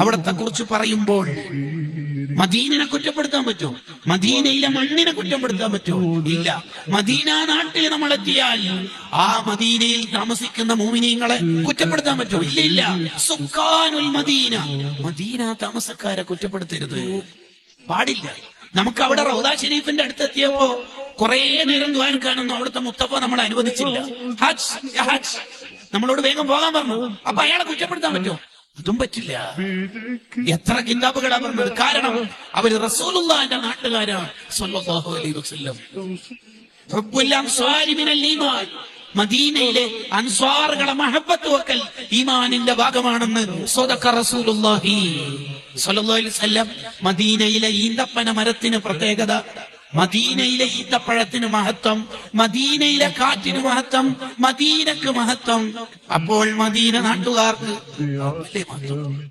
അവിടത്തെ കുറിച്ച് പറയുമ്പോൾ മദീനയെ കുറ്റപ്പെടുത്താൻ പറ്റുമോ? മദീനയിലെ മണ്ണിനെ കുറ്റപ്പെടുത്താൻ പറ്റുമോ? ഇല്ല. മദീന നാട്ടിൽ നമ്മൾ എത്തിയാൽ ആ മദീനയിൽ താമസിക്കുന്ന മോമിനീങ്ങളെ കുറ്റപ്പെടുത്താൻ പറ്റുമോ? ഇല്ല ഇല്ല. സുക്കാനുൽ മദീന, മദീന താമസക്കാരെ കുറ്റപ്പെടുത്തരുത്, പാടില്ല. നമുക്ക് അവിടെ റൗദ ഷരീഫിന്റെ അടുത്തെത്തിയപ്പോ കുറെ നേരം ദ്വാരക്കാനൊന്നും അവിടുത്തെ മുത്തപ്പ നമ്മളെ അനുവദിച്ചില്ല. ഹജ്ജ് ഹജ്ജ് നമ്മളോട് വേഗം പോകാൻ പറഞ്ഞു. അപ്പൊ അയാളെ കുറ്റപ്പെടുത്താൻ പറ്റുമോ? അതും പറ്റില്ല. എത്ര കിതാബുകളാ പറഞ്ഞത്? കാരണം അവര് റസൂലുള്ളാഹിന്റെ നാട്ടുകാരാണ് സ്വല്ലല്ലാഹു അലൈഹി വസല്ലം. ഹുബ്ബുൽ അൻസാരി മിനൽ ഈമാൻ, മദീനയിലെ അൻസ്വാറുകളെ മഹബത്ത് വെക്കൽ ഈമാനിന്റെ ഭാഗമാണെന്ന് സ്വദഖ റസൂലുള്ളാഹി സ്വല്ലല്ലാഹു അലൈഹി വസല്ലം. മദീനയിലെ ഈന്തപ്പന മരത്തിന് പ്രത്യേകത, മദീനയിലെ ഈത്തപ്പഴത്തിന് മഹത്വം, മദീനയിലെ കാറ്റിന് മഹത്വം, മദീനക്ക് മഹത്വം. അപ്പോൾ മദീന നാട്ടുകാർക്ക് മഹത്വം.